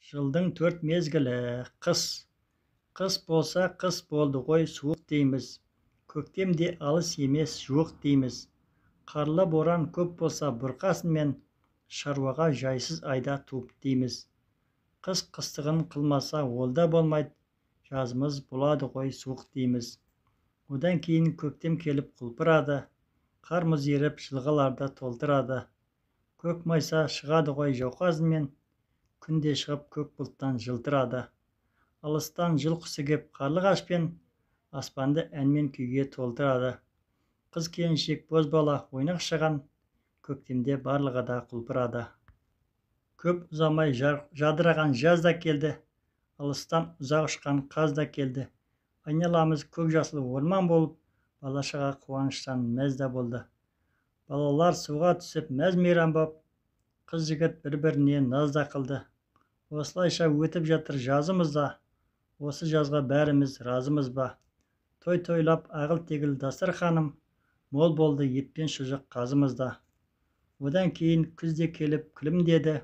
Жылдың төрт мезгілі қыс. Қыс болса қыс болды ғой суық дейміз. Көктем де алыс емес жуық дейміз. Қарлы боран көп болса бұрқасынмен шаруаға жайсыз айда туып дейміз. Қыс қыстығын қылмаса ол да болмайды. Жазымыз болады ғой суық дейміз. Одан кейін көктем келіп құлпырады. Қар мұз еріп жылғаларды толтырады. Көк майса шығады ғой жауқазынмен. Күнде шығып көк бұлттан жылтырады. Алыстан жыл құсы кеп қарлығашпен аспанды әнмен күйге толтырады. Қыз келіншек бозбала ойнақшыған көктемде барлығы да құлпырады. Көп ұзамай жадыраған жаз да келді. Алыстан ұзақ ұшқан қаз да келді. Айналамыз көк жасыл орман болып, бала-шаға қуаныштан мәз да болды. Балалар суға түсіп мәз-мейрам боп, қыз-жігіт бір-біріне наз да қылды. Осылайша өтіп жатыр жазымызда. Осы жазға бәріміз разымыз ба? Той тойлап ағыл-тегіл дастарханым, мол болды ет пен шұжық қазымызда. Одан кейін күз де келіп күлімдеді.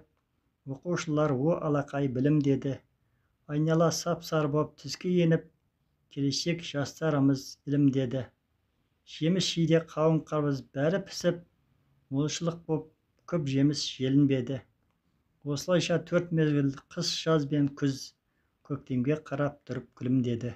Оқушылар о алақай білім деді. Айнала сап-сары боп түске еніп, келешек жастарымыз ілім деді. Жеміс-жиде қауын-қарбыз бәрі пісіп, молшылық боп көп жеміс желінбеді. Осылайша төрт мезгіл қыс, жаз бен күз көктемге қарап тұрып күлімдеді.